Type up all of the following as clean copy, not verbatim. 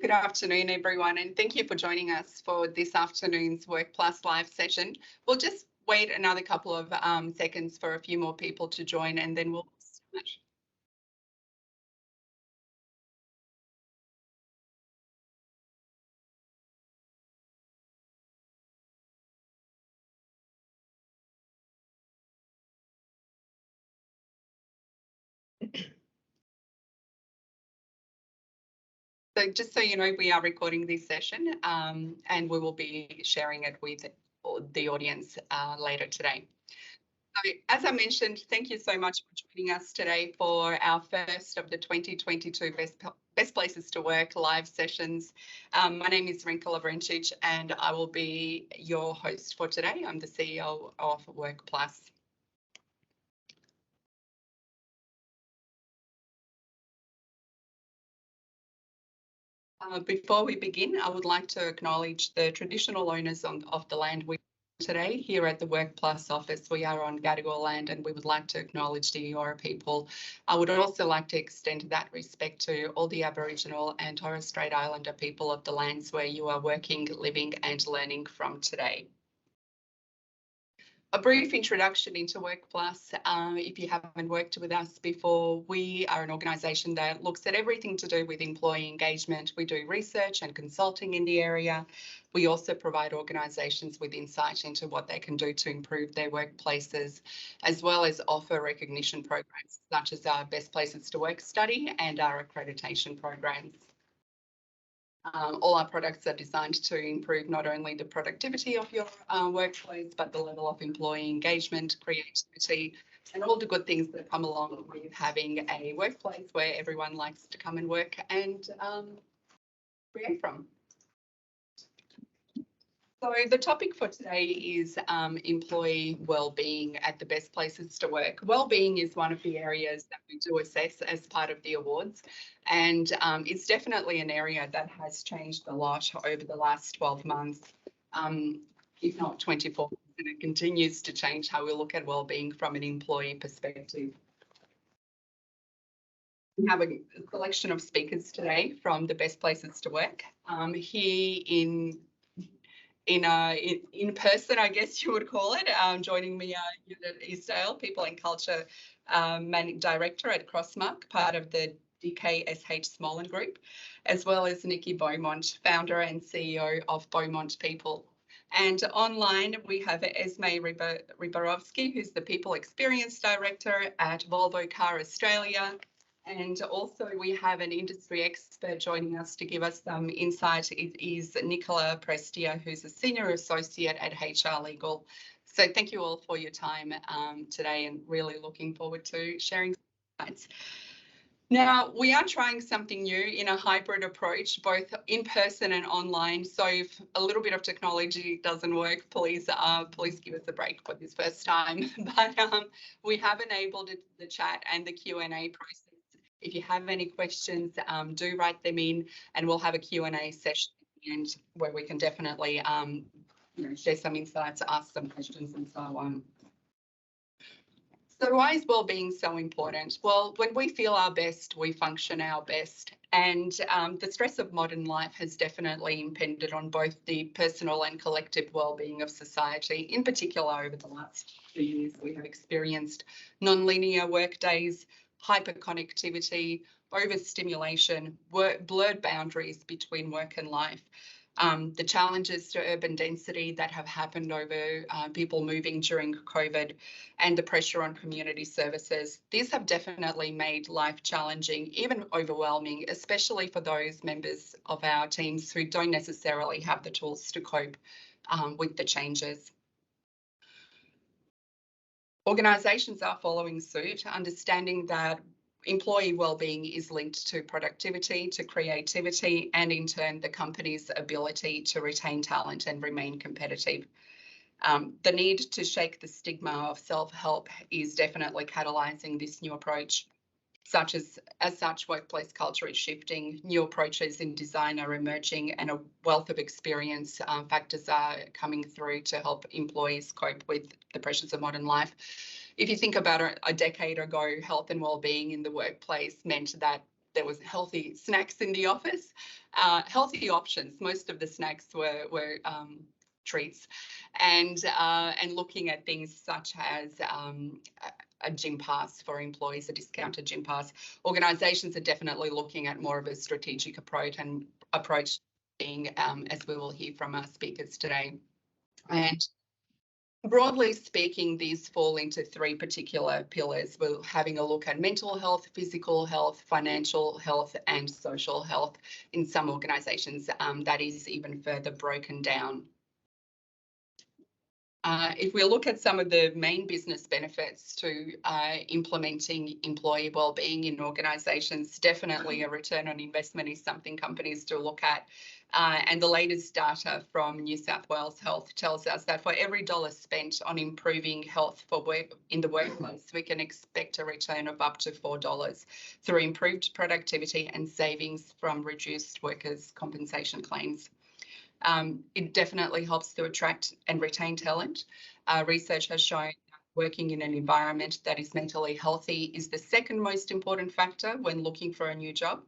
Good afternoon, everyone, and thank you for joining us for this afternoon's Work Plus live session. We'll just wait another couple of seconds for a few more people to join, and then we'll start. So just so you know, we are recording this session and we will be sharing it with the audience later today. So, as I mentioned, thank you so much for joining us today for our first of the 2022 Best Places to Work live sessions. My name is Rinka Lavrencic and I will be your host for today. I'm the CEO of Work Plus. Before we begin, I would like to acknowledge the traditional owners of the land we today. Here at the Work Plus office, we are on Gadigal land and we would like to acknowledge the Eora people. I would also like to extend that respect to all the Aboriginal and Torres Strait Islander people of the lands where you are working, living and learning from today. A brief introduction into Work Plus. If you haven't worked with us before, we are an organisation that looks at everything to do with employee engagement. We do research and consulting in the area. We also provide organisations with insight into what they can do to improve their workplaces, as well as offer recognition programs such as our Best Places to Work study and our accreditation programs. All our products are designed to improve not only the productivity of your workplace, but the level of employee engagement, creativity, and all the good things that come along with having a workplace where everyone likes to come and work and create from. So the topic for today is employee wellbeing at the Best Places to Work. Wellbeing is one of the areas that we do assess as part of the awards, and it's definitely an area that has changed a lot over the last 12 months, if not 24 months, and it continues to change how we look at wellbeing from an employee perspective. We have a collection of speakers today from the Best Places to Work. Here in person, I guess you would call it. Joining me Unit Eastdale, People and Culture Director at Crossmark, part of the DKSH Smolin Group, as well as Nikki Beaumont, founder and CEO of Beaumont People. And online, we have Esme Rybarovsky, who's the People Experience Director at Volvo Car Australia. And also we have an industry expert joining us to give us some insight. It is Nicola Prestia, who's a Senior Associate at HR Legal. So thank you all for your time today and really looking forward to sharing insights. Now, we are trying something new in a hybrid approach, both in person and online. So if a little bit of technology doesn't work, please give us a break for this first time. But we have enabled the chat and the Q&A process. If you have any questions, do write them in and we'll have a Q&A session at the end where we can definitely share some insights, ask some questions and so on. So why is wellbeing so important? Well, when we feel our best, we function our best. And the stress of modern life has definitely impinged on both the personal and collective wellbeing of society. In particular, over the last 2 years, we have experienced nonlinear workdays, hyperconnectivity, overstimulation, blurred boundaries between work and life. The challenges to urban density that have happened over people moving during COVID and the pressure on community services. These have definitely made life challenging, even overwhelming, especially for those members of our teams who don't necessarily have the tools to cope with the changes. Organisations are following suit, understanding that employee wellbeing is linked to productivity, to creativity, and in turn, the company's ability to retain talent and remain competitive. The need to shake the stigma of self-help is definitely catalyzing this new approach. As such, workplace culture is shifting, new approaches in design are emerging, and a wealth of experience factors are coming through to help employees cope with the pressures of modern life. If you think about a decade ago, health and wellbeing in the workplace meant that there was healthy snacks in the office. healthy options. Most of the snacks were treats, and looking at things such as a gym pass for employees, a discounted gym pass. Organisations are definitely looking at more of a strategic approach being, as we will hear from our speakers today. And broadly speaking, these fall into three particular pillars. We're having a look at mental health, physical health, financial health, and social health. In some organisations, that is even further broken down. If we look at some of the main business benefits to implementing employee wellbeing in organisations, definitely a return on investment is something companies do look at. And the latest data from New South Wales Health tells us that for every dollar spent on improving health in the workplace, we can expect a return of up to $4 through improved productivity and savings from reduced workers' compensation claims. It definitely helps to attract and retain talent. Research has shown that working in an environment that is mentally healthy is the second most important factor when looking for a new job.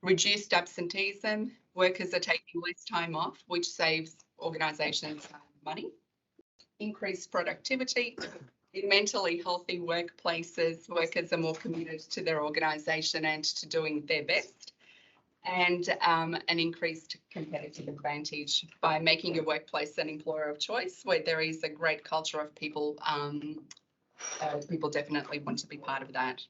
Reduced absenteeism, workers are taking less time off, which saves organisations money. Increased productivity. In mentally healthy workplaces, workers are more committed to their organisation and to doing their best. And an increased competitive advantage by making your workplace an employer of choice, where there is a great culture of people. People definitely want to be part of that.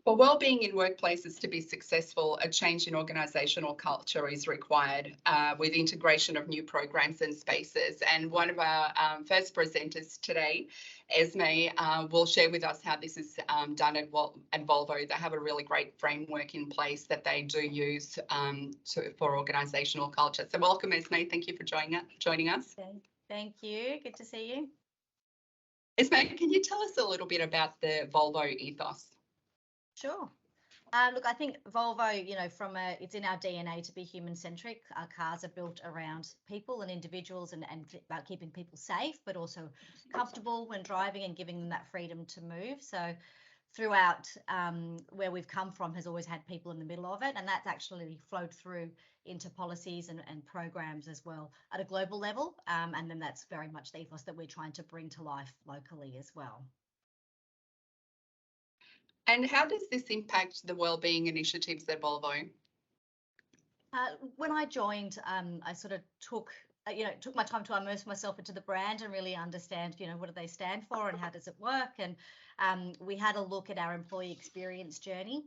For wellbeing in workplaces to be successful, a change in organisational culture is required with integration of new programs and spaces. And one of our first presenters today, Esme, will share with us how this is done at Volvo. They have a really great framework in place that they do use for organisational culture. So welcome, Esme. Thank you for joining us. Thank you. Good to see you. Esme, can you tell us a little bit about the Volvo ethos? Sure. Look, I think Volvo, it's in our DNA to be human-centric. Our cars are built around people and individuals and about keeping people safe, but also comfortable when driving and giving them that freedom to move. So throughout where we've come from has always had people in the middle of it, and that's actually flowed through into policies and programs as well at a global level. And then that's very much the ethos that we're trying to bring to life locally as well. And how does this impact the wellbeing initiatives at Volvo? When I joined, I sort of took my time to immerse myself into the brand and really understand, what do they stand for and how does it work? And we had a look at our employee experience journey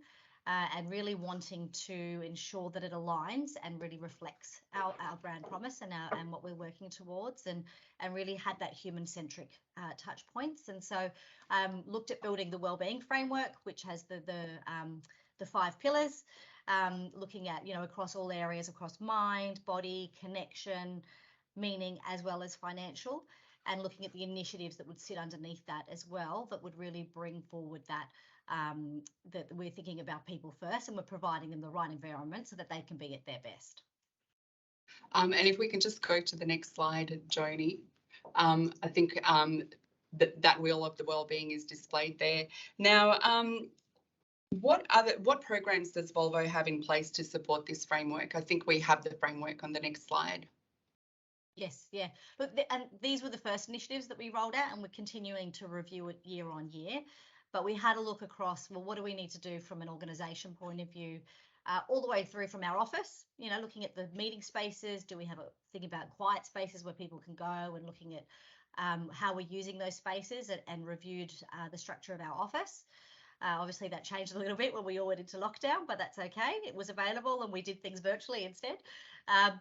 and really wanting to ensure that it aligns and really reflects our brand promise and what we're working towards, and really had that human-centric touch points. And so looked at building the wellbeing framework, which has the 5 pillars, looking at, across all areas, across mind, body, connection, meaning, as well as financial, and looking at the initiatives that would sit underneath that as well, that would really bring forward that we're thinking about people first and we're providing them the right environment so that they can be at their best. And if we can just go to the next slide, Joni. I think that wheel of the wellbeing is displayed there. Now, what programs does Volvo have in place to support this framework? I think we have the framework on the next slide. Yes, yeah. Look, and these were the first initiatives that we rolled out, and we're continuing to review it year on year. But we had a look across, well, what do we need to do from an organisation point of view, all the way through from our office, looking at the meeting spaces. Do we have a thing about quiet spaces where people can go, and looking at how we're using those spaces, and reviewed the structure of our office. Obviously, that changed a little bit when we all went into lockdown, but that's okay. It was available and we did things virtually instead.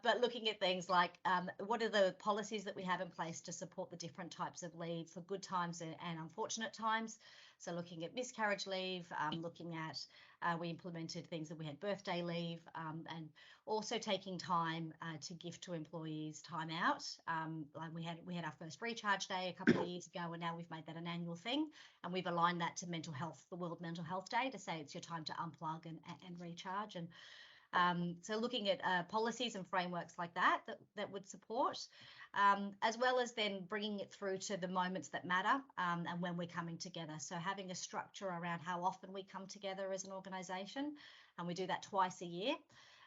But looking at things like what are the policies that we have in place to support the different types of leave for good times and unfortunate times. So looking at miscarriage leave, looking at, we implemented things that we had birthday leave, and also taking time to give to employees time out. Like we had our first recharge day a couple of years ago, and now we've made that an annual thing, and we've aligned that to mental health, the World Mental Health Day, to say it's your time to unplug and recharge. And so looking at policies and frameworks like that would support, as well as then bringing it through to the moments that matter, and when we're coming together. So having a structure around how often we come together as an organisation, and we do that twice a year.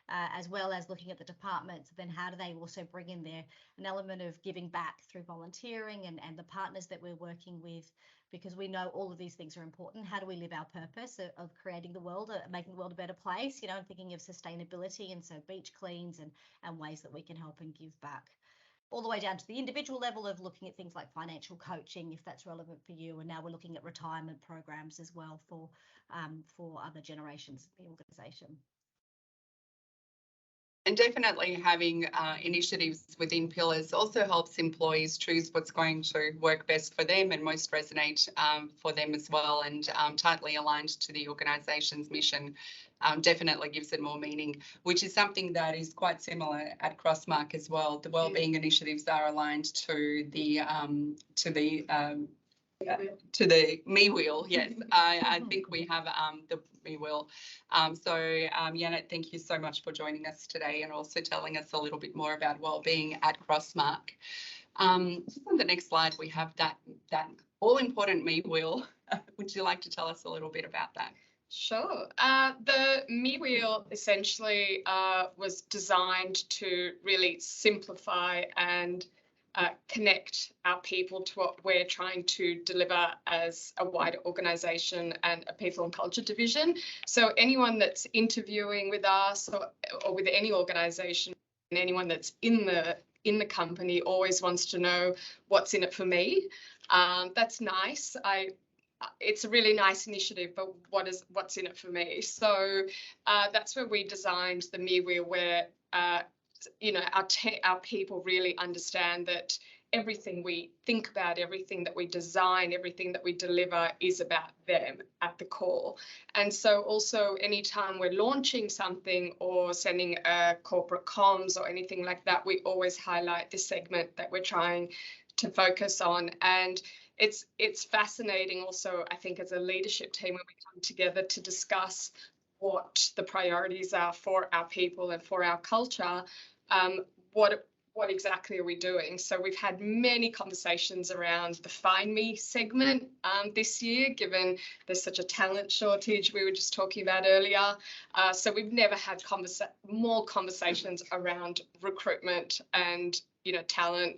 As well as looking at the departments, then how do they also bring in an element of giving back through volunteering and the partners that we're working with, because we know all of these things are important. How do we live our purpose of creating the world, making the world a better place, and thinking of sustainability, and so beach cleans and ways that we can help and give back. All the way down to the individual level of looking at things like financial coaching, if that's relevant for you. And now we're looking at retirement programs as well for other generations of the organisation. And definitely having initiatives within pillars also helps employees choose what's going to work best for them and most resonate for them as well, and tightly aligned to the organisation's mission. Definitely gives it more meaning, which is something that is quite similar at Crossmark as well. The wellbeing initiatives are aligned to the me wheel. Yes, I think we have the me wheel. Janet, thank you so much for joining us today and also telling us a little bit more about wellbeing at Crossmark. Just on the next slide, we have that all important me wheel. Would you like to tell us a little bit about that? Sure. The Me Wheel essentially was designed to really simplify and connect our people to what we're trying to deliver as a wider organisation and a people and culture division. So anyone that's interviewing with us or with any organisation, and anyone that's in the company always wants to know what's in it for me. That's nice. It's a really nice initiative, but what's in it for me? So that's where we designed the Me Wheel, where our people really understand that everything we think about, everything that we design, everything that we deliver is about them at the core. And so also anytime we're launching something or sending a corporate comms or anything like that, we always highlight the segment that we're trying to focus on. And it's fascinating also, I think, as a leadership team, when we come together to discuss what the priorities are for our people and for our culture, what exactly are we doing? So we've had many conversations around the Find Me segment this year, given there's such a talent shortage we were just talking about earlier. So we've never had more conversations around recruitment and talent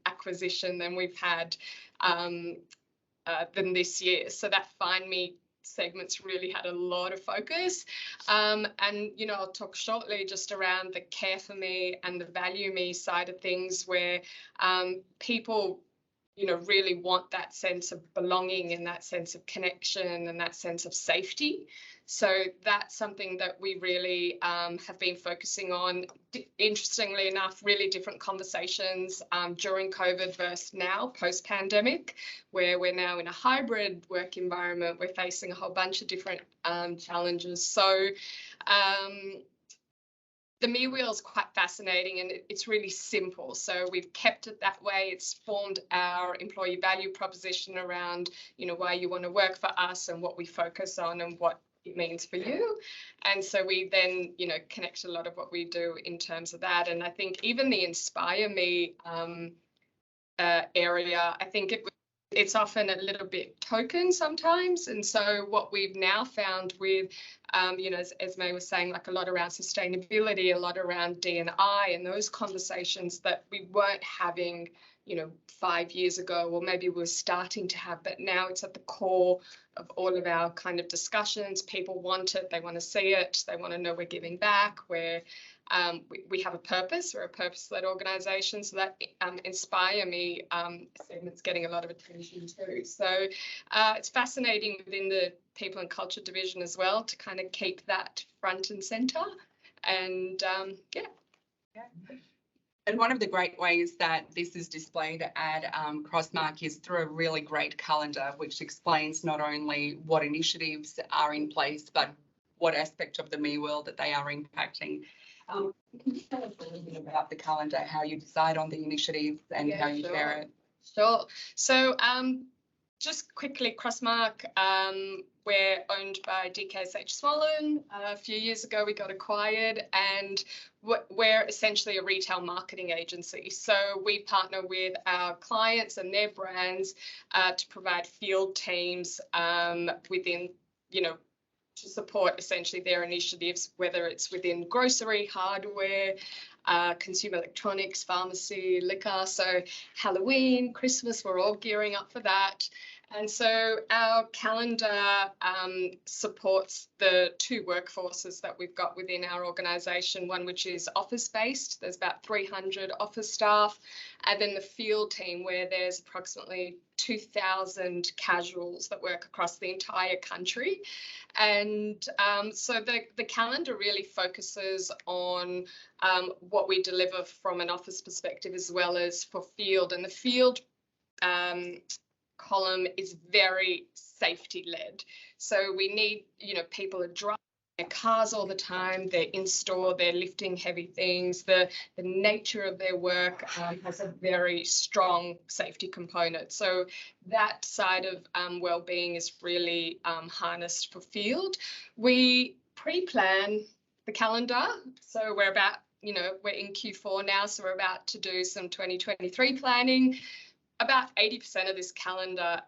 acquisition than we've had than this year. So that Find Me segments really had a lot of focus, and I'll talk shortly just around the Care for Me and the Value Me side of things, where people really want that sense of belonging and that sense of connection and that sense of safety. So that's something that we really have been focusing on. Interestingly enough, really different conversations during COVID versus now post-pandemic, where we're now in a hybrid work environment. We're facing a whole bunch of different challenges. So the Me Wheel is quite fascinating, and it's really simple. So we've kept it that way. It's formed our employee value proposition around, why you want to work for us and what we focus on and what it means for you. And so we then, connect a lot of what we do in terms of that. And I think even the Inspire Me area, I think it's often a little bit token sometimes. And so what we've now found with, as May was saying, like a lot around sustainability, a lot around D&I and those conversations that we weren't having, 5 years ago, or maybe we're starting to have, but now it's at the core of all of our kind of discussions. People want it, they want to see it, they want to know we're giving back, we have a purpose. We're a purpose-led organisation, so that Inspire Me segment's getting a lot of attention too. So it's fascinating within the People and Culture division as well to kind of keep that front and centre. And And one of the great ways that this is displayed at Crossmark is through a really great calendar, which explains not only what initiatives are in place, but what aspect of the Me Wheel that they are impacting. Can you tell us a little bit about the calendar, how you decide on the initiatives and how you share it? Sure. So just quickly, Crossmark, we're owned by DKSH Swollen. A few years ago, we got acquired, and we're essentially a retail marketing agency. So we partner with our clients and their brands to provide field teams within, to support essentially their initiatives, whether it's within grocery, hardware, consumer electronics, pharmacy, liquor. So Halloween, Christmas, we're all gearing up for that. And so our calendar supports the two workforces that we've got within our organisation, one which is office-based, there's about 300 office staff, and then the field team where there's approximately 2,000 casuals that work across the entire country. And so the calendar really focuses on what we deliver from an office perspective as well as for field. And the field column is very safety led. So we need, people are driving their cars all the time, they're in store, they're lifting heavy things. The nature of their work has a very strong safety component. So that side of wellbeing is really harnessed for field. We pre-plan the calendar. So we're about, we're in Q4 now, so we're about to do some 2023 planning. About 80% of this calendar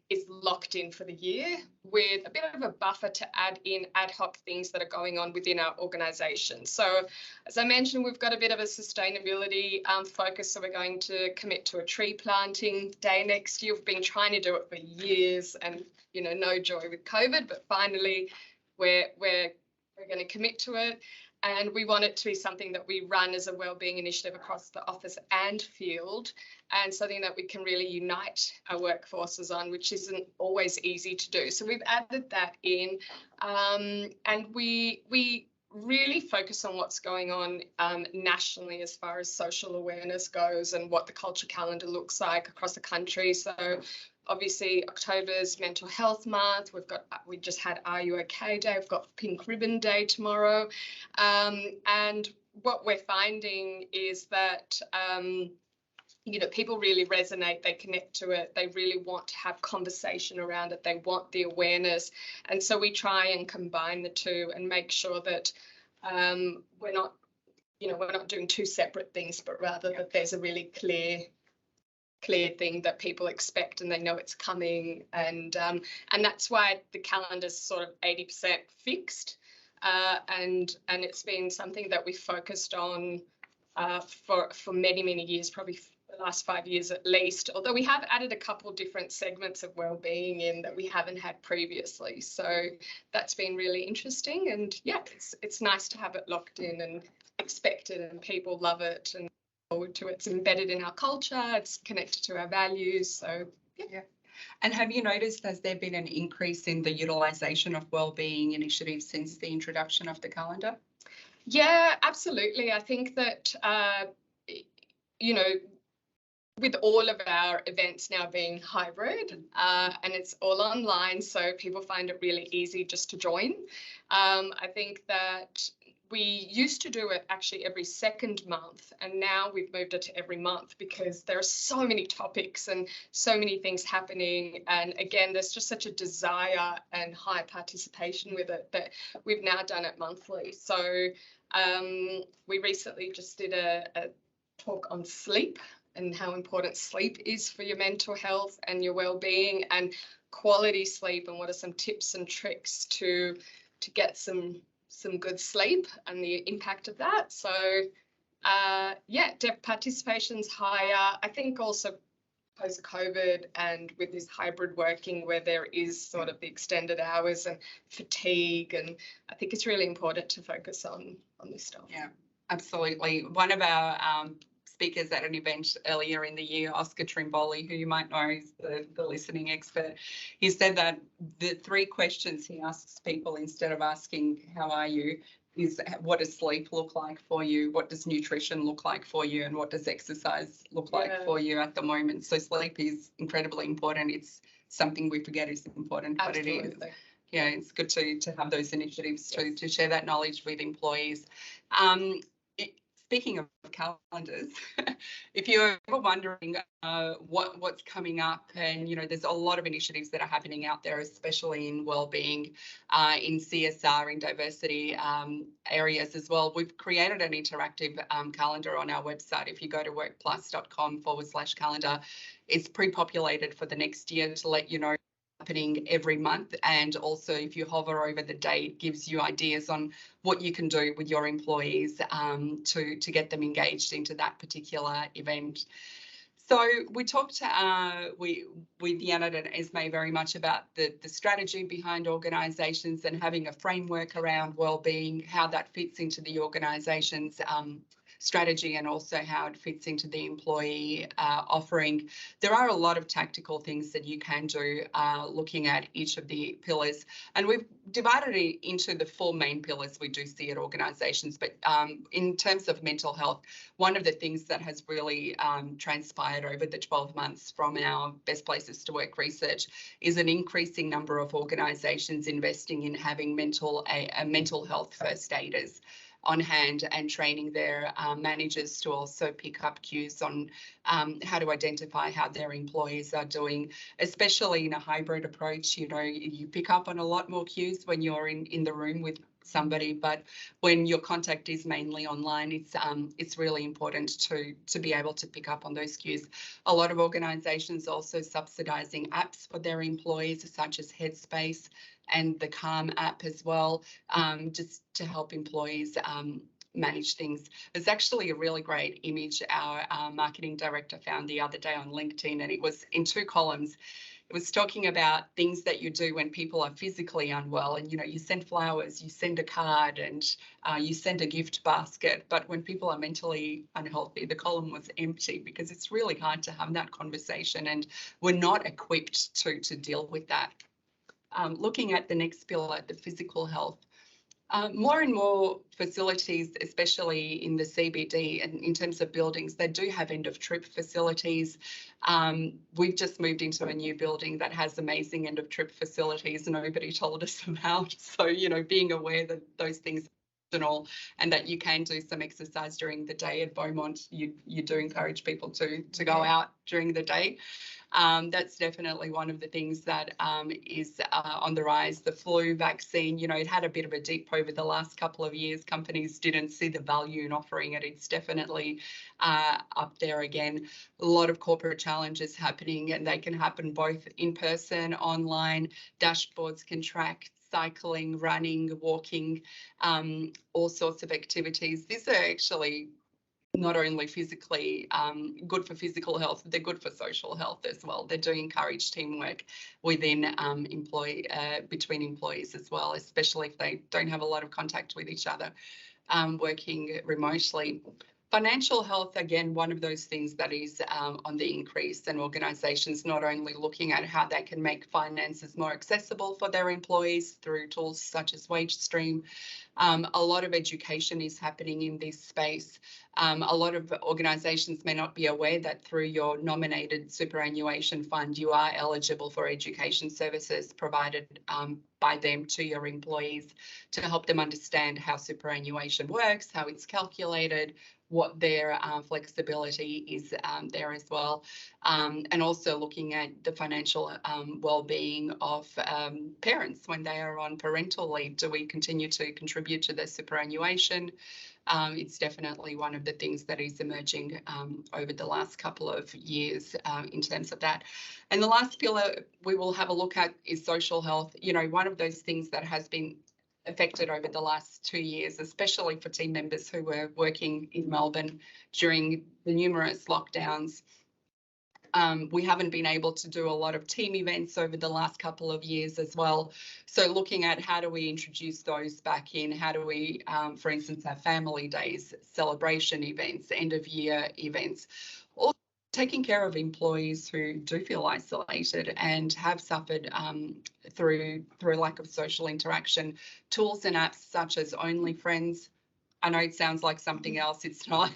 is locked in for the year, with a bit of a buffer to add in ad hoc things that are going on within our organisation. So as I mentioned, we've got a bit of a sustainability focus, so we're going to commit to a tree planting day next year. We've been trying to do it for years and, no joy with COVID, but finally we're going to commit to it. And we want it to be something that we run as a wellbeing initiative across the office and field, and something that we can really unite our workforces on, which isn't always easy to do. So we've added that in, and we really focus on what's going on nationally as far as social awareness goes and what the culture calendar looks like across the country. So obviously October's Mental Health Month. We just had Are You OK Day. We've got Pink Ribbon Day tomorrow. And what we're finding is that people really resonate, they connect to it, they really want to have conversation around it, they want the awareness. And so we try and combine the two and make sure that we're not doing two separate things, but rather that there's a really clear thing that people expect and they know it's coming. And that's why the calendar's sort of 80% fixed. And it's been something that we focused on for many years, probably the last 5 years at least, although we have added a couple different segments of wellbeing in that we haven't had previously. So that's been really interesting, and yeah, it's nice to have it locked in and expected, and people love it and forward to it. It's embedded in our culture, it's connected to our values. So yeah. And have you noticed, has there been an increase in the utilisation of wellbeing initiatives since the introduction of the calendar? Yeah, absolutely. I think that, with all of our events now being hybrid and it's all online, so people find it really easy just to join. I think that we used to do it actually every second month, and now we've moved it to every month because there are so many topics and so many things happening. And again, there's just such a desire and high participation with it that we've now done it monthly. So we recently just did a talk on sleep and how important sleep is for your mental health and your well-being, and quality sleep, and what are some tips and tricks to get some good sleep and the impact of that. So participation's higher. I think also post-COVID and with this hybrid working where there is sort of the extended hours and fatigue, and I think it's really important to focus on this stuff. Yeah, absolutely. One of our speakers at an event earlier in the year, Oscar Trimboli, who you might know is the listening expert, he said that the 3 questions he asks people instead of asking how are you is what does sleep look like for you, what does nutrition look like for you, and what does exercise look like for you at the moment. So sleep is incredibly important. It's something we forget is important, Absolutely. but it is. Yeah, it's good to have those initiatives to share that knowledge with employees. Speaking of calendars, if you're ever wondering what's coming up, and there's a lot of initiatives that are happening out there, especially in wellbeing, in CSR, in diversity areas as well. We've created an interactive calendar on our website. If you go to workplus.com/calendar, it's pre-populated for the next year to let you know happening every month. And also, if you hover over the date, it gives you ideas on what you can do with your employees to get them engaged into that particular event. So we talked with Janet and Esme very much about the strategy behind organisations and having a framework around wellbeing, how that fits into the organisation's strategy and also how it fits into the employee offering. There are a lot of tactical things that you can do looking at each of the pillars, and we've divided it into the 4 main pillars we do see at organisations. But in terms of mental health, one of the things that has really transpired over the 12 months from our best places to work research is an increasing number of organisations investing in having mental health first aiders on hand and training their managers to also pick up cues on how to identify how their employees are doing, especially in a hybrid approach. You know, you pick up on a lot more cues when you're in the room with somebody, but when your contact is mainly online, it's really important to be able to pick up on those cues. A lot of organisations also subsidising apps for their employees, such as Headspace and the Calm app as well, just to help employees manage things. There's actually a really great image our marketing director found the other day on LinkedIn, and it was in 2 columns. It was talking about things that you do when people are physically unwell, and you send flowers, you send a card, and you send a gift basket. But when people are mentally unhealthy, the column was empty, because it's really hard to have that conversation, and we're not equipped to deal with that. Looking at the next pillar, the physical health. More and more facilities, especially in the CBD and in terms of buildings, they do have end-of-trip facilities. We've just moved into a new building that has amazing end-of-trip facilities and nobody told us about. So, being aware that those things are optional and that you can do some exercise during the day at Beaumont, you do encourage people to go out during the day. That's definitely one of the things that is on the rise. The flu vaccine, it had a bit of a dip over the last couple of years. Companies didn't see the value in offering it. It's definitely up there again. A lot of corporate challenges happening, and they can happen both in person, online. Dashboards can track cycling, running, walking, all sorts of activities. These are actually not only physically good for physical health, they're good for social health as well. They do encourage teamwork within between employees as well, especially if they don't have a lot of contact with each other working remotely. Financial health, again, one of those things that is on the increase, and organisations not only looking at how they can make finances more accessible for their employees through tools such as WageStream. A lot of education is happening in this space. A lot of organisations may not be aware that through your nominated superannuation fund, you are eligible for education services provided by them to your employees to help them understand how superannuation works, how it's calculated, what their flexibility is there as well, and also looking at the financial well-being of parents when they are on parental leave. Do we continue to contribute to their superannuation? It's definitely one of the things that is emerging over the last couple of years in terms of that. And the last pillar we will have a look at is social health. One of those things that has been affected over the last 2 years, especially for team members who were working in Melbourne during the numerous lockdowns. We haven't been able to do a lot of team events over the last couple of years as well. So looking at how do we introduce those back in? How do we, for instance, have family days, celebration events, end of year events, or taking care of employees who do feel isolated and have suffered through lack of social interaction. Tools and apps such as OnlyFriends. I know it sounds like something else, it's not.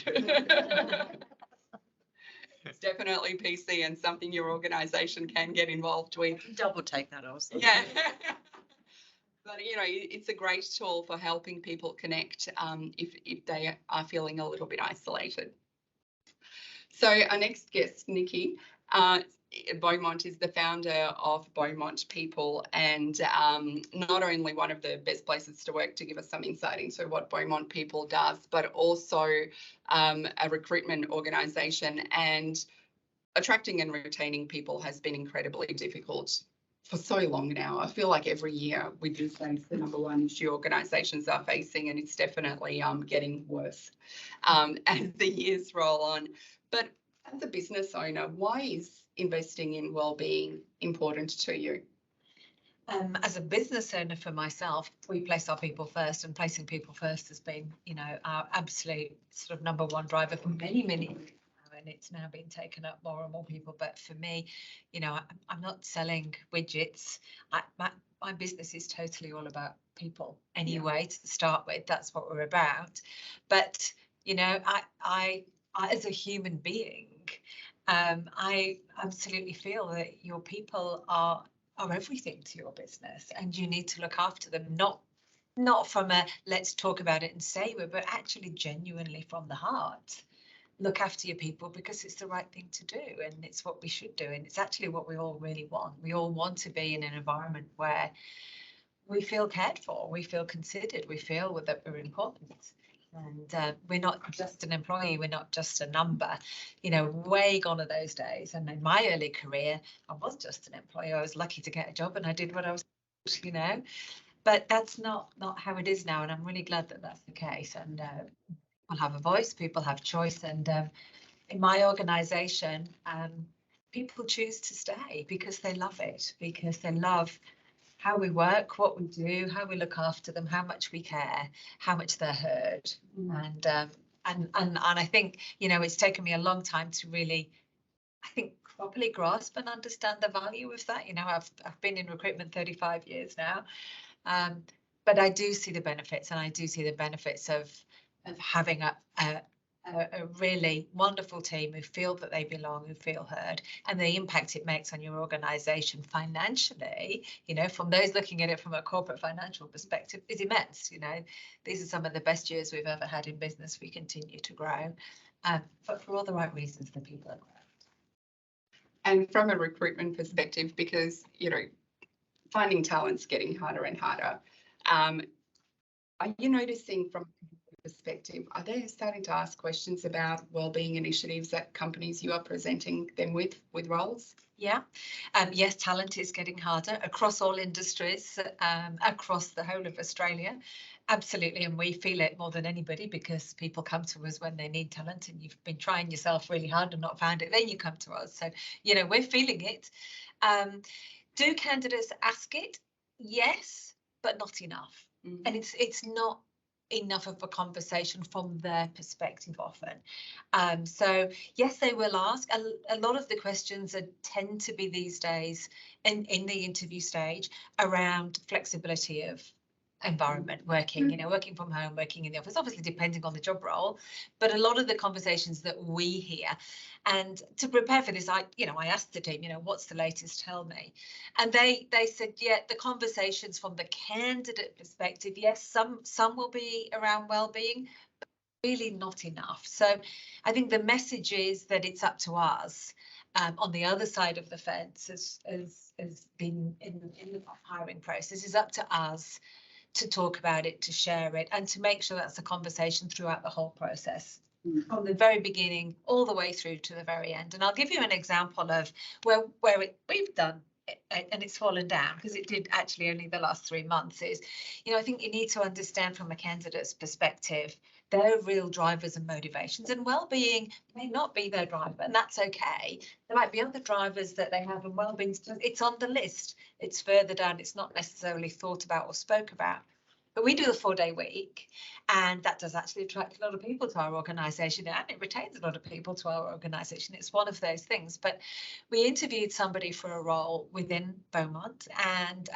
It's definitely PC and something your organisation can get involved with. Double take that also. Yeah. But, it's a great tool for helping people connect if they are feeling a little bit isolated. So our next guest, Nikki, Beaumont is the founder of Beaumont People, and not only one of the best places to work to give us some insight into what Beaumont People does, but also a recruitment organisation. And attracting and retaining people has been incredibly difficult for so long now. I feel like every year we do say it's the number one issue organisations are facing, and it's definitely getting worse as the years roll on. But as a business owner, why is investing in wellbeing important to you? As a business owner for myself, we place our people first, and placing people first has been, you know, our absolute sort of number one driver for many, many years now, and it's now been taken up more and more people. But for me, you know, I'm not selling widgets. My business is totally all about people anyway, to start with. That's what we're about. But, you know, I as a human being, I absolutely feel that your people are everything to your business, and you need to look after them, not from a let's talk about it and say it, but actually genuinely from the heart. Look after your people because it's the right thing to do, and it's what we should do, and it's actually what we all really want. We all want to be in an environment where we feel cared for, we feel considered, we feel that we're important. And we're not just an employee, we're not just a number. You know, way gone are those days. And in my early career, I was just an employee. I was lucky to get a job and I did what I was, you know. But that's not how it is now. And I'm really glad that that's the case. And people have a voice, people have choice. And in my organisation, people choose to stay because they love it, because they love how we work, what we do, how we look after them, how much we care, how much they're heard. And I think, you know, it's taken me a long time to really, I think, properly grasp and understand the value of that. You know, I've been in recruitment 35 years now, but I do see the benefits, and I do see the benefits of having a really wonderful team who feel that they belong, who feel heard, and the impact it makes on your organisation financially, you know, from those looking at it from a corporate financial perspective, is immense. You know, these are some of the best years we've ever had in business. We continue to grow, but for all the right reasons, the people are great. And from a recruitment perspective, because, you know, finding talent's getting harder and harder, are you noticing from perspective, are they starting to ask questions about wellbeing initiatives at companies you are presenting them with roles? Yeah. Yes, talent is getting harder across all industries, across the whole of Australia. Absolutely. And we feel it more than anybody because people come to us when they need talent, and you've been trying yourself really hard and not found it. Then you come to us. So, you know, we're feeling it. Do candidates ask it? Yes, but not enough. Mm-hmm. And it's not enough of a conversation from their perspective often. So yes, they will ask. A lot of the questions tend to be these days in the interview stage around flexibility of environment, working, you know, working from home, working in the office, obviously depending on the job role, but a lot of the conversations that we hear. And to prepare for this, I asked the team, you know, what's the latest, tell me. And they said, yeah, the conversations from the candidate perspective, yes, some will be around wellbeing, but really not enough. So I think the message is that it's up to us. On the other side of the fence, has been in the hiring process, is up to us to talk about it, to share it, and to make sure that's a conversation throughout the whole process, from the very beginning all the way through to the very end. And I'll give you an example of where we've done it, and it's fallen down, because it did actually only the last 3 months, is, you know, I think you need to understand from a candidate's perspective their real drivers and motivations, and well-being may not be their driver, and that's okay. There might be other drivers that they have, and well-being, it's on the list, it's further down, it's not necessarily thought about or spoke about. But we do a 4-day week, and that does actually attract a lot of people to our organisation, and it retains a lot of people to our organisation. It's one of those things. But we interviewed somebody for a role within Beaumont, and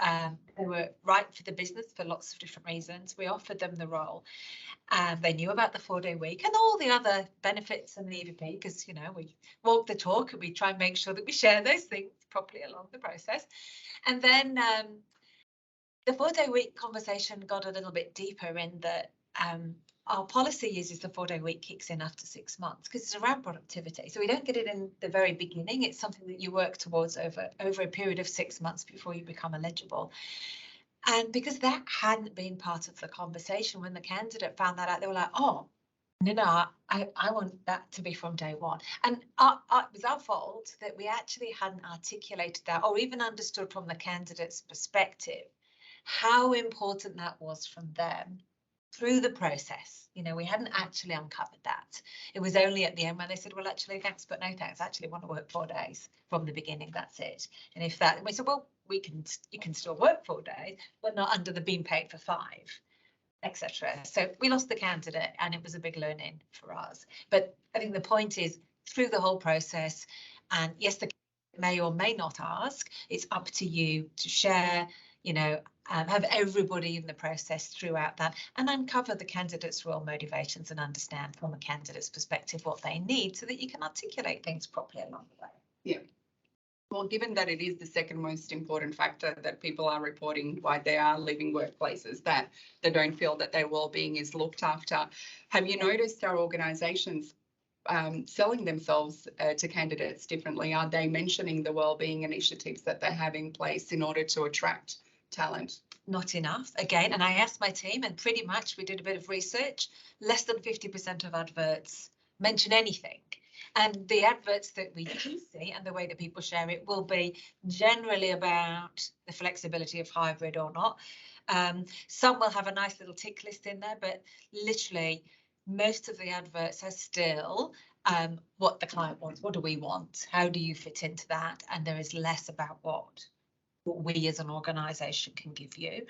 they were right for the business for lots of different reasons. We offered them the role, and they knew about the 4-day week and all the other benefits and the EVP, because, you know, we walk the talk and we try and make sure that we share those things properly along the process. And then the 4-day week conversation got a little bit deeper in that our policy is the 4-day week kicks in after 6 months, because it's around productivity. So we don't get it in the very beginning. It's something that you work towards over a period of 6 months before you become eligible. And because that hadn't been part of the conversation, when the candidate found that out, they were like, oh, No, I want that to be from day one. And it was our fault that we actually hadn't articulated that or even understood from the candidate's perspective how important that was from them through the process. You know, we hadn't actually uncovered that. It was only at the end when they said, well, actually, thanks, but no thanks. I actually want to work 4 days from the beginning. That's it. And if that, we said, well, you can still work 4 days, but not under the being paid for 5. Etc. So we lost the candidate and it was a big learning for us. But I think the point is through the whole process, and yes, the may or may not ask, it's up to you to share, you know, have everybody in the process throughout that and uncover the candidate's real motivations and understand from a candidate's perspective what they need so that you can articulate things properly along the way. Yeah. Well, given that it is the second most important factor that people are reporting why they are leaving workplaces, that they don't feel that their well-being is looked after, have you noticed our organisations selling themselves to candidates differently? Are they mentioning the well-being initiatives that they have in place in order to attract talent? Not enough, again, and I asked my team and pretty much we did a bit of research, less than 50% of adverts mention anything. And the adverts that we do see and the way that people share it will be generally about the flexibility of hybrid or not. Some will have a nice little tick list in there, but literally most of the adverts are still what the client wants. What do we want? How do you fit into that? And there is less about what we as an organisation can give you.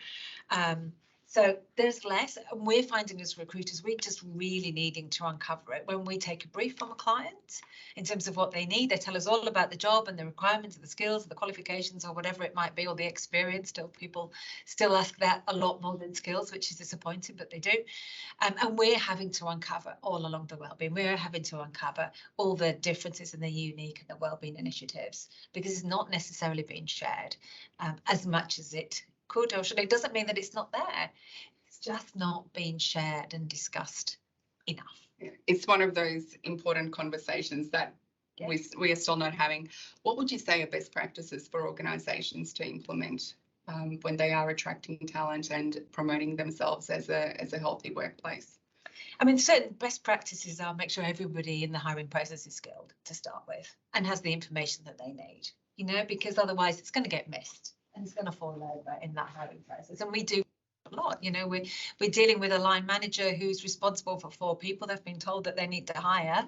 So there's less, and we're finding as recruiters, we're just really needing to uncover it. When we take a brief from a client in terms of what they need, they tell us all about the job and the requirements, the skills, the qualifications, or whatever it might be, or the experience. Still, people still ask that a lot more than skills, which is disappointing, but they do. And we're having to uncover all along the wellbeing. We're having to uncover all the differences and the unique and the wellbeing initiatives because it's not necessarily being shared as much as it could or should. It doesn't mean that it's not there. It's just not being shared and discussed enough. It's one of those important conversations that we are still not having. What would you say are best practices for organisations to implement when they are attracting talent and promoting themselves as a healthy workplace? I mean, certain best practices are make sure everybody in the hiring process is skilled to start with and has the information that they need, you know, because otherwise it's going to get missed. And it's going to fall over in that hiring process. And we do a lot, you know, we're dealing with a line manager who's responsible for 4 people. They've been told that they need to hire.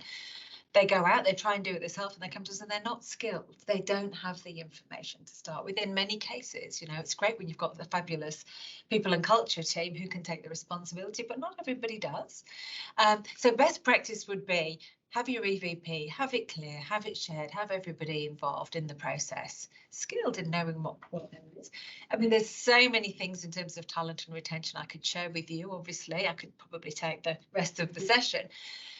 They go out, they try and do it themselves, and they come to us and they're not skilled. They don't have the information to start with. In many cases, you know, it's great when you've got the fabulous people and culture team who can take the responsibility, but not everybody does. So best practice would be have your EVP, have it clear, have it shared, have everybody involved in the process, skilled in knowing what there is. I mean, there's so many things in terms of talent and retention I could share with you. Obviously, I could probably take the rest of the session.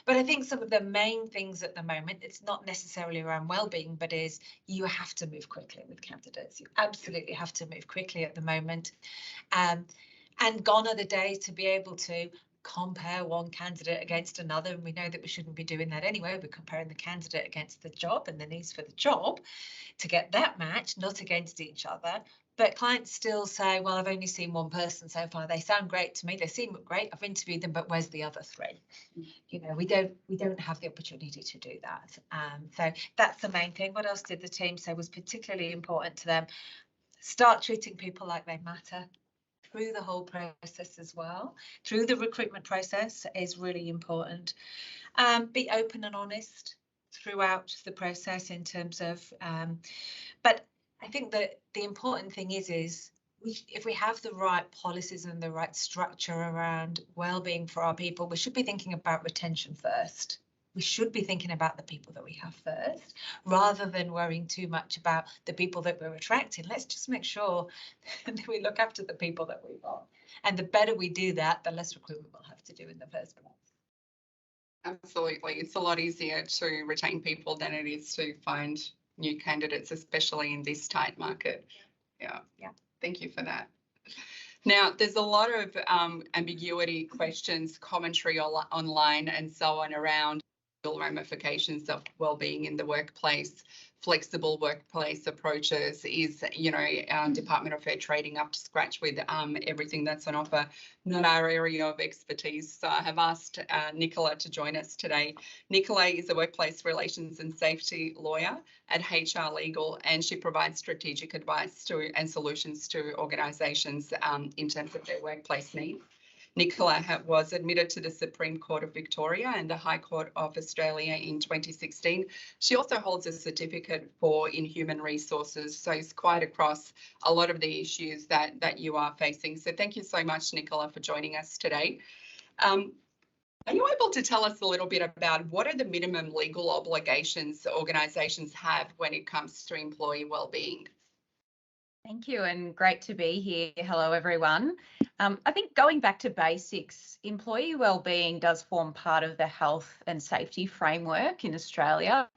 But I think some of the main things at the moment, it's not necessarily around well-being, but is you have to move quickly with candidates. You absolutely have to move quickly at the moment. And gone are the days to be able to compare one candidate against another, and we know that we shouldn't be doing that anyway. We're comparing the candidate against the job and the needs for the job to get that match, not against each other. But clients still say, well, I've only seen one person so far. They sound great to me. They seem great. I've interviewed them, but where's the other 3? You know, we don't have the opportunity to do that. So that's the main thing. What else did the team say was particularly important to them? Start treating people like they matter through the whole process as well. Through the recruitment process is really important. Be open and honest throughout the process in terms of, but I think that the important thing is if we have the right policies and the right structure around well-being for our people, we should be thinking about retention first. We should be thinking about the people that we have first, rather than worrying too much about the people that we're attracting. Let's just make sure that we look after the people that we've got. And the better we do that, the less recruitment we'll have to do in the first place. Absolutely. It's a lot easier to retain people than it is to find new candidates, especially in this tight market. Yeah. Thank you for that. Now, there's a lot of ambiguity questions, commentary online and so on around ramifications of well-being in the workplace flexible workplace approaches. Is, you know, our Department of Fair Trading up to scratch with everything that's on offer? Not our area of expertise. So I have asked Nicola to join us today. Nicola is a workplace relations and safety lawyer at HR Legal, and she provides strategic advice to and solutions to organisations in terms of their workplace needs. Nicola was admitted to the Supreme Court of Victoria and the High Court of Australia in 2016. She also holds a certificate in human resources, so it's quite across a lot of the issues that you are facing. So thank you so much, Nicola, for joining us today. Are you able to tell us a little bit about what are the minimum legal obligations organisations have when it comes to employee wellbeing? Thank you, and great to be here. Hello, everyone. I think going back to basics, employee wellbeing does form part of the health and safety framework in Australia,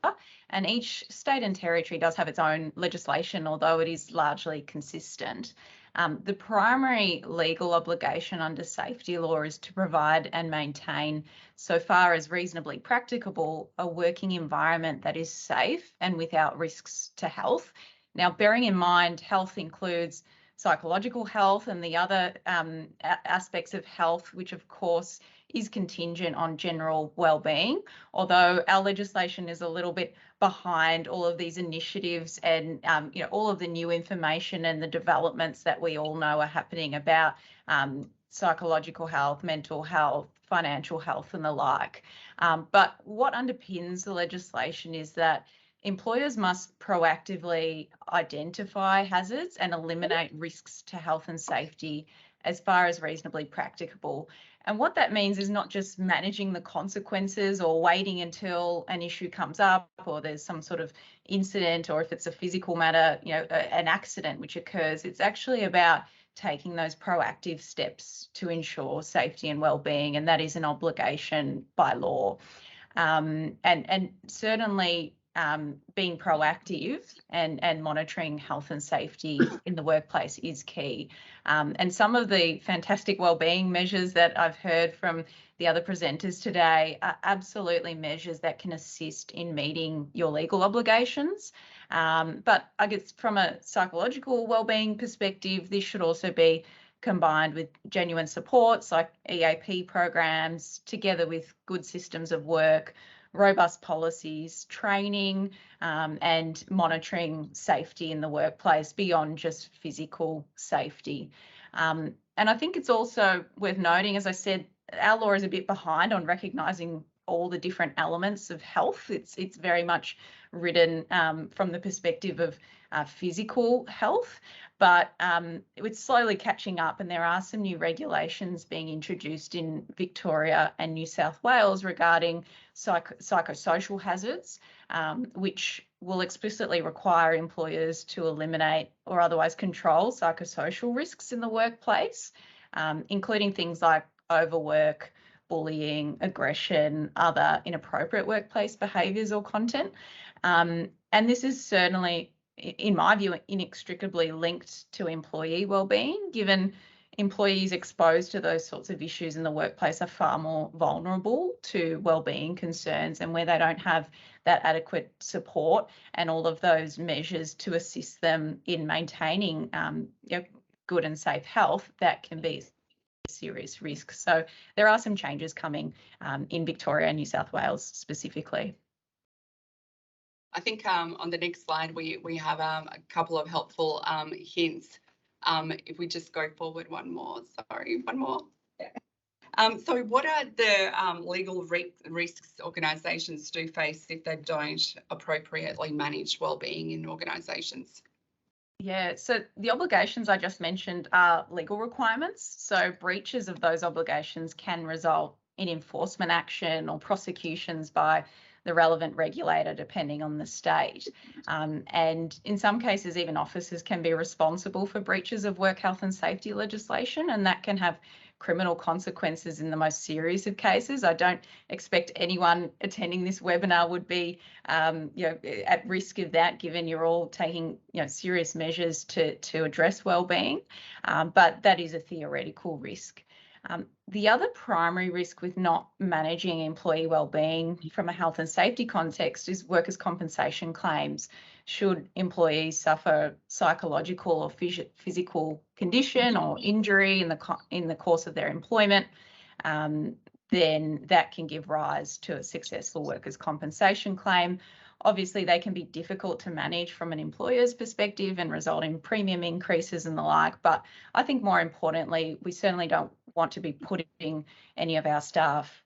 and each state and territory does have its own legislation, although it is largely consistent. The primary legal obligation under safety law is to provide and maintain, so far as reasonably practicable, a working environment that is safe and without risks to health. Now, bearing in mind, health includes psychological health and the other aspects of health, which of course is contingent on general wellbeing, although our legislation is a little bit behind all of these initiatives and you know, all of the new information and the developments that we all know are happening about psychological health, mental health, financial health and the like. But what underpins the legislation is that employers must proactively identify hazards and eliminate risks to health and safety as far as reasonably practicable. And what that means is not just managing the consequences or waiting until an issue comes up or there's some sort of incident, or if it's a physical matter, you know, an accident which occurs. It's actually about taking those proactive steps to ensure safety and well-being, and that is an obligation by law. And certainly being proactive and monitoring health and safety in the workplace is key. And some of the fantastic wellbeing measures that I've heard from the other presenters today are absolutely measures that can assist in meeting your legal obligations. But I guess from a psychological wellbeing perspective, this should also be combined with genuine supports like EAP programs, together with good systems of work, robust policies, training, and monitoring safety in the workplace beyond just physical safety. And I think it's also worth noting, as I said, our law is a bit behind on recognising all the different elements of health. It's very much written from the perspective of physical health, but it's slowly catching up, and there are some new regulations being introduced in Victoria and New South Wales regarding psychosocial hazards, which will explicitly require employers to eliminate or otherwise control psychosocial risks in the workplace, including things like overwork, bullying, aggression, other inappropriate workplace behaviours or content. And this is certainly, in my view, inextricably linked to employee wellbeing, given employees exposed to those sorts of issues in the workplace are far more vulnerable to wellbeing concerns, and where they don't have that adequate support and all of those measures to assist them in maintaining good and safe health, that can be a serious risk. So there are some changes coming in Victoria and New South Wales specifically. I think on the next slide, we have a couple of helpful hints. If we just go forward one more. So what are the legal risks organisations do face if they don't appropriately manage wellbeing in organisations? Yeah, so the obligations I just mentioned are legal requirements. So breaches of those obligations can result in enforcement action or prosecutions by the relevant regulator, depending on the state. And in some cases, even officers can be responsible for breaches of work health and safety legislation, and that can have criminal consequences in the most serious of cases. I don't expect anyone attending this webinar would be at risk of that, given you're all taking serious measures to address wellbeing, but that is a theoretical risk. The other primary risk with not managing employee wellbeing from a health and safety context is workers' compensation claims. Should employees suffer psychological or physical condition or injury in the course of their employment, then that can give rise to a successful workers' compensation claim. Obviously, they can be difficult to manage from an employer's perspective and result in premium increases and the like. But I think more importantly, we certainly don't want to be putting any of our staff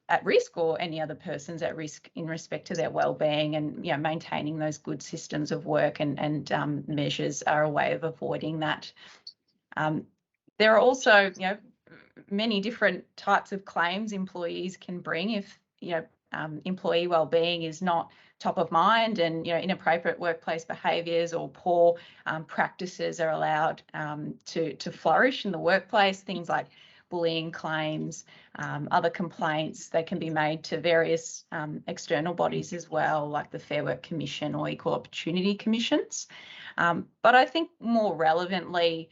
at risk or any other persons at risk in respect to their wellbeing, and maintaining those good systems of work and measures are a way of avoiding that. There are also many different types of claims employees can bring if employee wellbeing is not top of mind, and inappropriate workplace behaviours or poor practices are allowed to flourish in the workplace. Things like bullying claims, other complaints, they can be made to various external bodies as well, like the Fair Work Commission or Equal Opportunity Commissions. But I think more relevantly,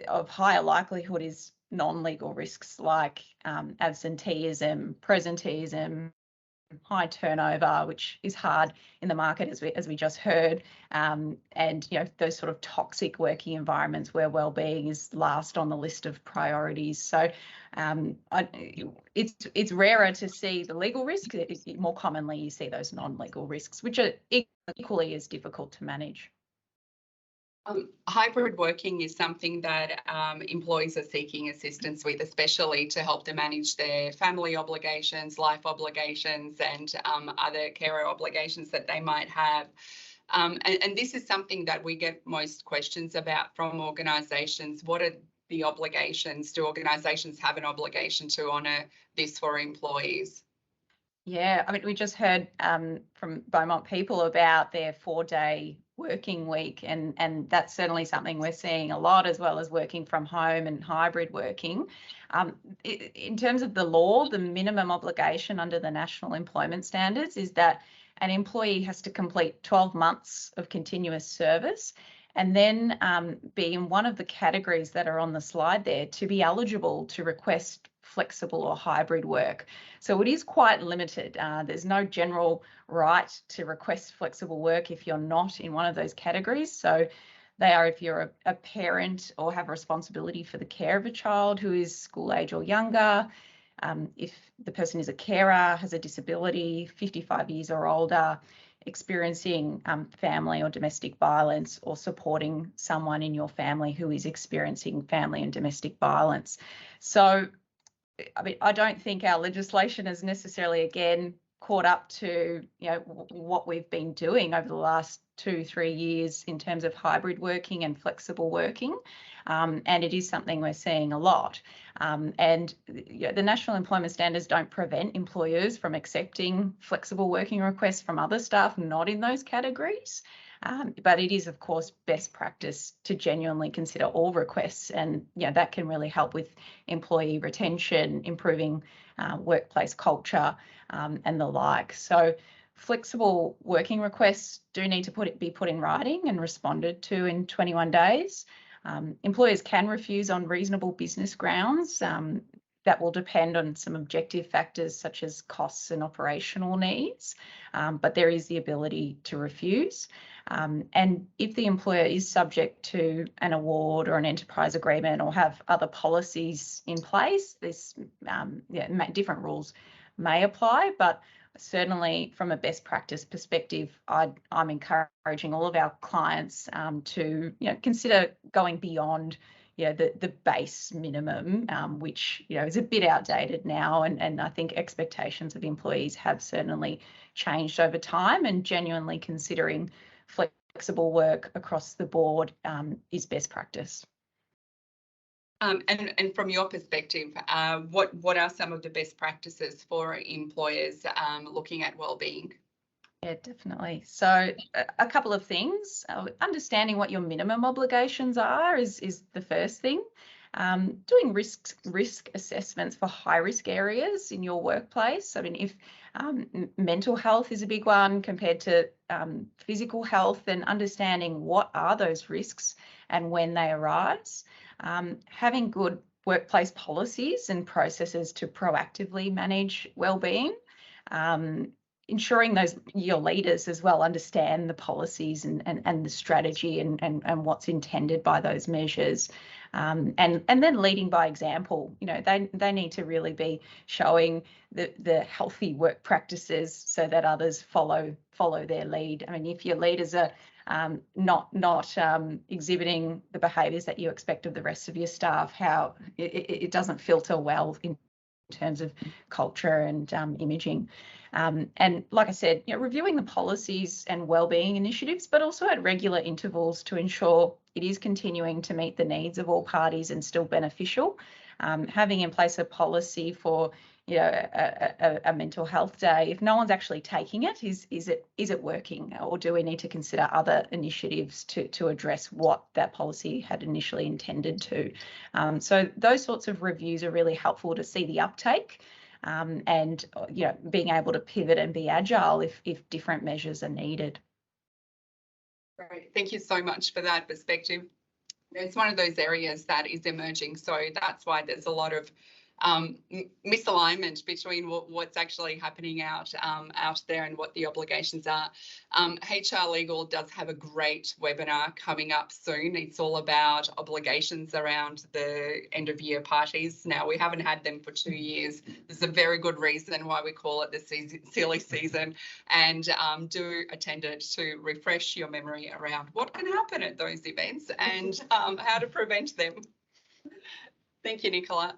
of higher likelihood is non-legal risks like absenteeism, presenteeism, high turnover, which is hard in the market as we just heard, and those sort of toxic working environments where wellbeing is last on the list of priorities. So it's rarer to see the legal risk. More commonly you see those non-legal risks, which are equally as difficult to manage. Hybrid working is something that employees are seeking assistance with, especially to help them manage their family obligations, life obligations, and other carer obligations that they might have. And this is something that we get most questions about from organisations. What are the obligations? Do organisations have an obligation to honour this for employees? Yeah, I mean, we just heard from Beaumont people about their 4-day working week, and that's certainly something we're seeing a lot, as well as working from home and hybrid working. In terms of the law, the minimum obligation under the National Employment Standards is that an employee has to complete 12 months of continuous service and then be in one of the categories that are on the slide there to be eligible to request flexible or hybrid work. So it is quite limited. There's no general right to request flexible work if you're not in one of those categories. So they are if you're a parent or have responsibility for the care of a child who is school age or younger, if the person is a carer, has a disability, 55 years or older, experiencing family or domestic violence, or supporting someone in your family who is experiencing family and domestic violence. So I mean, I don't think our legislation has necessarily, again, caught up to what we've been doing over the last 2-3 years in terms of hybrid working and flexible working, and it is something we're seeing a lot. And the National Employment Standards don't prevent employers from accepting flexible working requests from other staff not in those categories. But it is, of course, best practice to genuinely consider all requests, and that can really help with employee retention, improving workplace culture, and the like. So flexible working requests do need to be put in writing and responded to in 21 days. Employers can refuse on reasonable business grounds. That will depend on some objective factors such as costs and operational needs, but there is the ability to refuse. And if the employer is subject to an award or an enterprise agreement or have other policies in place, different rules may apply, but certainly from a best practice perspective, I'm encouraging all of our clients to consider going beyond the base minimum, which is a bit outdated now, and I think expectations of employees have certainly changed over time, and genuinely considering flexible work across the board is best practice. And from your perspective, what are some of the best practices for employers looking at wellbeing? Yeah, definitely. So a couple of things. Understanding what your minimum obligations are is the first thing. Doing risk assessments for high risk areas in your workplace. I mean, if mental health is a big one compared to physical health, then understanding what are those risks and when they arise. Having good workplace policies and processes to proactively manage wellbeing. Ensuring your leaders as well understand the policies and the strategy and what's intended by those measures, and then leading by example. They need to really be showing the healthy work practices so that others follow their lead. I mean, if your leaders are not exhibiting the behaviours that you expect of the rest of your staff, how it doesn't filter well in terms of culture and imaging. And like I said, reviewing the policies and wellbeing initiatives, but also at regular intervals to ensure it is continuing to meet the needs of all parties and still beneficial. Having in place a policy for a mental health day, if no one's actually taking it, is it working, or do we need to consider other initiatives to address what that policy had initially intended to? So those sorts of reviews are really helpful to see the uptake, and being able to pivot and be agile if different measures are needed. Great, thank you so much for that perspective. It's one of those areas that is emerging, so that's why there's a lot of misalignment between what's actually happening out there and what the obligations are. HR Legal does have a great webinar coming up soon. It's all about obligations around the end of year parties. Now, we haven't had them for 2 years. There's a very good reason why we call it the silly season, and do attend it to refresh your memory around what can happen at those events and how to prevent them. Thank you, Nicola.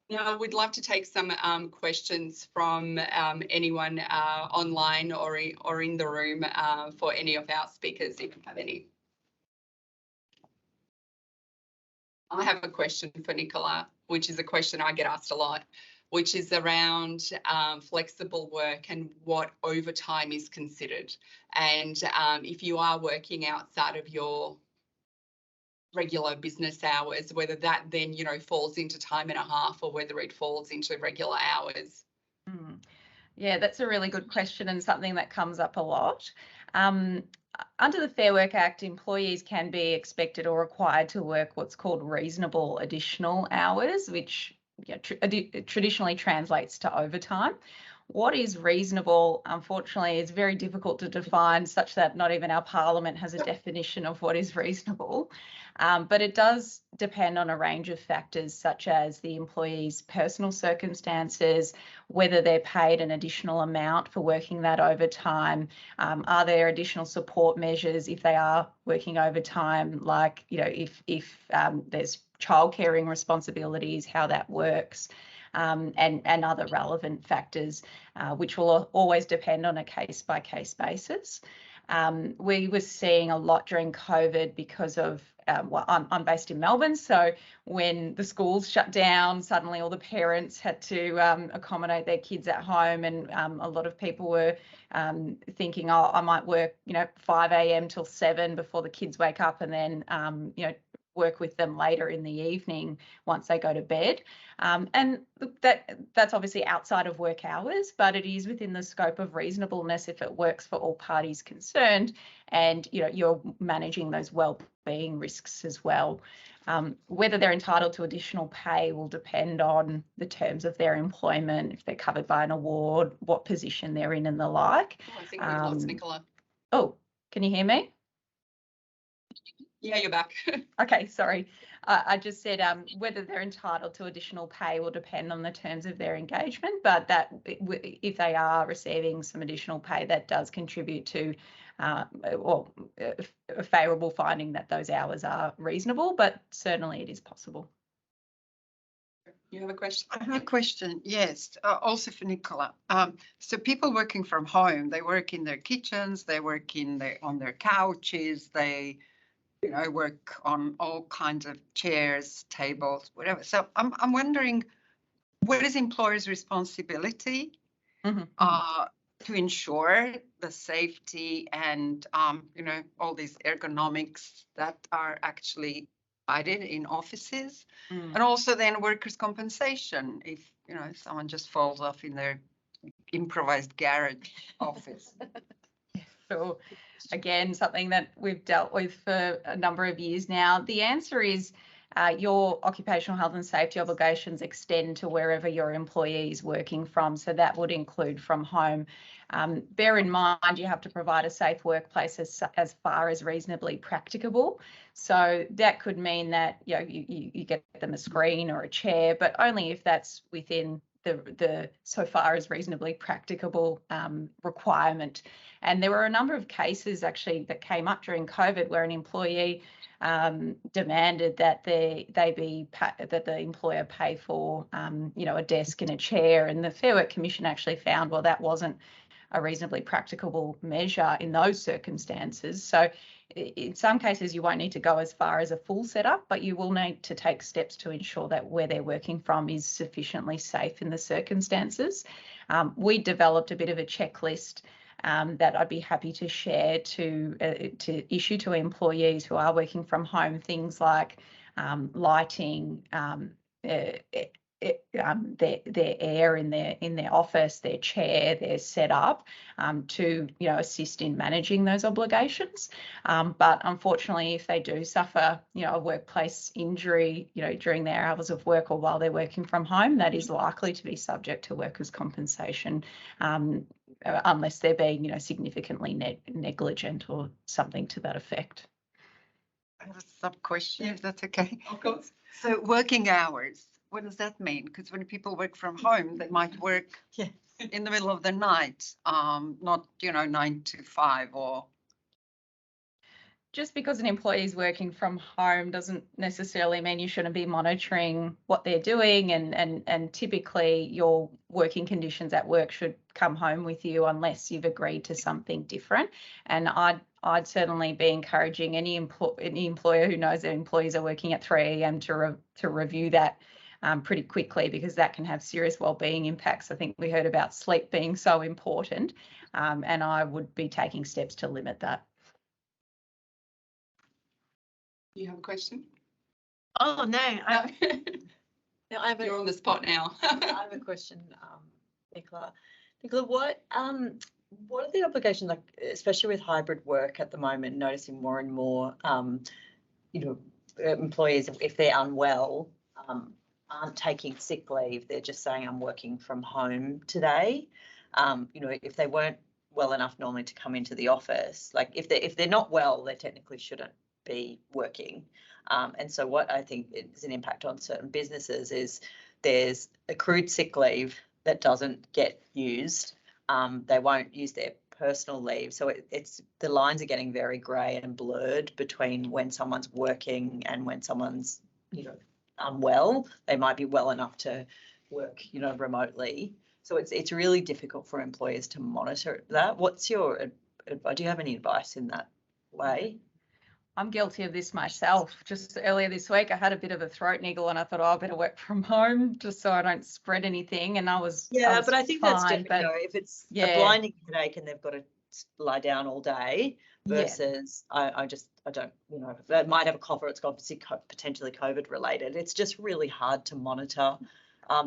Now, we'd love to take some questions from anyone online or in the room for any of our speakers, if you have any. I have a question for Nicola, which is a question I get asked a lot, which is around flexible work and what overtime is considered. And if you are working outside of your regular business hours, whether that then falls into time and a half or whether it falls into regular hours. Yeah, that's a really good question and something that comes up a lot. Under the Fair Work Act, employees can be expected or required to work what's called reasonable additional hours, which traditionally translates to overtime. What is reasonable, unfortunately, is very difficult to define, such that not even our Parliament has a definition of what is reasonable. But it does depend on a range of factors, such as the employee's personal circumstances, whether they're paid an additional amount for working that overtime, are there additional support measures if they are working overtime, like if there's childcaring responsibilities, how that works. And other relevant factors, which will always depend on a case-by-case basis. We were seeing a lot during COVID because of, I'm based in Melbourne, so when the schools shut down, suddenly all the parents had to accommodate their kids at home, and a lot of people were thinking, oh, I might work 5 a.m. till 7 before the kids wake up, and then work with them later in the evening once they go to bed. And that's obviously outside of work hours, but it is within the scope of reasonableness if it works for all parties concerned, and you're managing those well-being risks as well. Whether they're entitled to additional pay will depend on the terms of their employment, if they're covered by an award, what position they're in, and the like. Oh, I think we've lost Nicola. Oh, can you hear me? Yeah, you're back. Okay, sorry. I just said whether they're entitled to additional pay will depend on the terms of their engagement, but that if they are receiving some additional pay, that does contribute to a favourable finding that those hours are reasonable, but certainly it is possible. You have a question? I have a question, yes, also for Nicola. So people working from home, they work in their kitchens, they work on their couches, they work on all kinds of chairs, tables, whatever. So I'm wondering, what is employers' responsibility to ensure the safety and all these ergonomics that are actually provided in offices, and also then workers' compensation if someone just falls off in their improvised garage office. So again, something that we've dealt with for a number of years now. The answer is your occupational health and safety obligations extend to wherever your employee is working from. So that would include from home. Bear in mind, you have to provide a safe workplace as far as reasonably practicable. So that could mean that you get them a screen or a chair, but only if that's within the so far as reasonably practicable requirement. And there were a number of cases actually that came up during COVID where an employee demanded that the employer pay for a desk and a chair, and the Fair Work Commission actually found, well, that wasn't a reasonably practicable measure in those circumstances. So in some cases you won't need to go as far as a full setup, but you will need to take steps to ensure that where they're working from is sufficiently safe in the circumstances. We developed a bit of a checklist that I'd be happy to share to issue to employees who are working from home, things like lighting, their air in their office, their chair, their setup, to assist in managing those obligations. But unfortunately, if they do suffer a workplace injury during their hours of work or while they're working from home, that is likely to be subject to workers' compensation, unless they're being significantly negligent or something to that effect. I have a sub question, if that's okay. Of course. So working hours, what does that mean? Because when people work from home, they might work in the middle of the night, not 9 to 5 or. Just because an employee is working from home doesn't necessarily mean you shouldn't be monitoring what they're doing, and typically your working conditions at work should come home with you unless you've agreed to something different. And I'd certainly be encouraging any employer who knows their employees are working at 3 a.m. to review that pretty quickly, because that can have serious wellbeing impacts. I think we heard about sleep being so important, and I would be taking steps to limit that. You have a question? Oh, no. You're on the spot now. I have a question, Nicola. Nicola, what are the obligations, like, especially with hybrid work at the moment, noticing more and more, employees, if they're unwell, aren't taking sick leave. They're just saying, I'm working from home today. If they weren't well enough normally to come into the office, like if they're not well, they technically shouldn't be working. And so what I think is an impact on certain businesses is there's accrued sick leave that doesn't get used. They won't use their personal leave. So it's the lines are getting very grey and blurred between when someone's working and when someone's, unwell. They might be well enough to work, remotely. So it's really difficult for employers to monitor that. What's your advice? Do you have any advice in that way? I'm guilty of this myself. Just earlier this week, I had a bit of a throat niggle and I thought, I better work from home just so I don't spread anything. And I was but I think fine, that's different. but, if it's a blinding headache and they've got to lie down all day versus I don't, they might have a cough or it's got potentially COVID related. It's just really hard to monitor.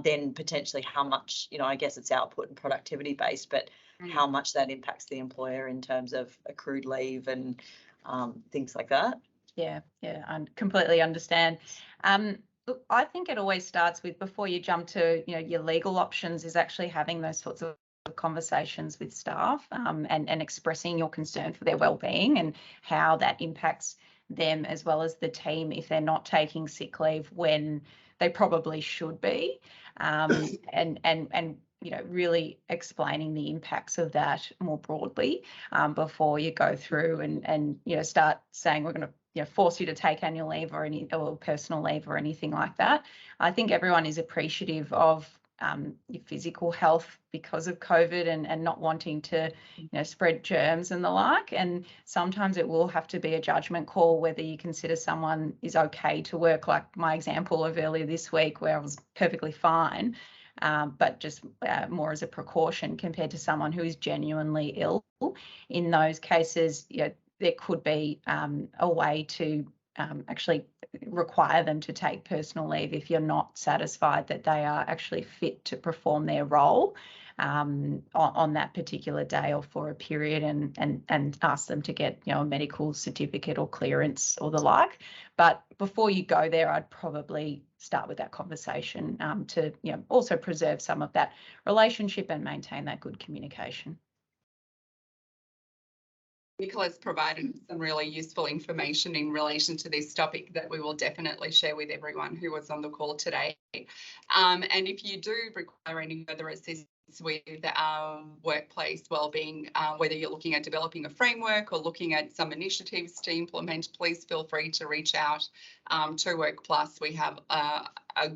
Then potentially how much, I guess it's output and productivity based, but how much that impacts the employer in terms of accrued leave and things like that. Yeah, I completely understand. Look, I think it always starts with, before you jump to your legal options, is actually having those sorts of conversations with staff, and expressing your concern for their wellbeing and how that impacts them as well as the team if they're not taking sick leave when they probably should be, and really explaining the impacts of that more broadly, before you go through and start saying we're going to force you to take annual leave or personal leave or anything like that. I think everyone is appreciative of your physical health because of COVID and not wanting to spread germs and the like, and sometimes it will have to be a judgment call whether you consider someone is okay to work, like my example of earlier this week where I was perfectly fine, but just more as a precaution compared to someone who is genuinely ill. In those cases, there could be a way to actually require them to take personal leave if you're not satisfied that they are actually fit to perform their role on that particular day or for a period, and ask them to get, you know, a medical certificate or clearance or the like. But before you go there, I'd probably start with that conversation to, you know, also preserve some of that relationship and maintain that good communication. Nicola's provided some really useful information in relation to this topic that we will definitely share with everyone who was on the call today. And if you do require any further assistance with workplace wellbeing, whether you're looking at developing a framework or looking at some initiatives to implement, please feel free to reach out to Work Plus. We have a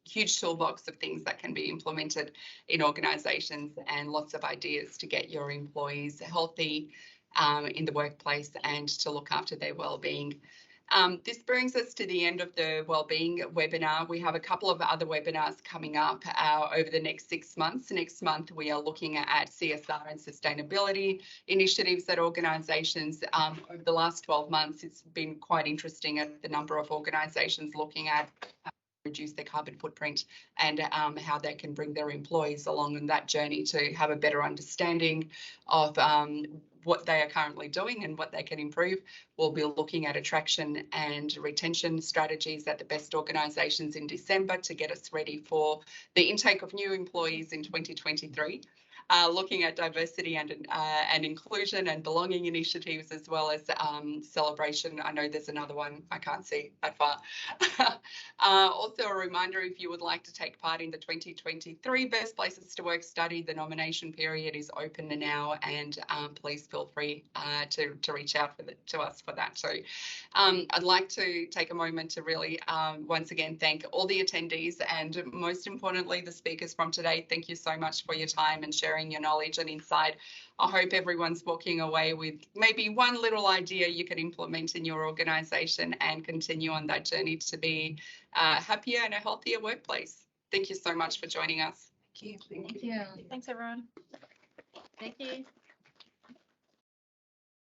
huge toolbox of things that can be implemented in organisations and lots of ideas to get your employees healthy in the workplace and to look after their wellbeing. This brings us to the end of the Wellbeing webinar. We have a couple of other webinars coming up over the next 6 months. Next month, we are looking at CSR and sustainability initiatives at organisations. Over the last 12 months, it's been quite interesting at the number of organisations looking at reduce their carbon footprint and how they can bring their employees along on that journey to have a better understanding of what they are currently doing and what they can improve. We'll be looking at attraction and retention strategies at the best organisations in December to get us ready for the intake of new employees in 2023. Looking at diversity and inclusion and belonging initiatives, as well as celebration. I know there's another one, I can't see that far. Also a reminder, if you would like to take part in the 2023 Best Places to Work study, the nomination period is open now, and please feel free to reach out to us for that. So I'd like to take a moment to really once again thank all the attendees, and most importantly the speakers from today. Thank you so much for your time and sharing your knowledge and insight. I hope everyone's walking away with maybe one little idea you can implement in your organisation and continue on that journey to be happier and a healthier workplace. Thank you so much for joining us. Thank you. Thank you. Thanks, everyone. Thank you.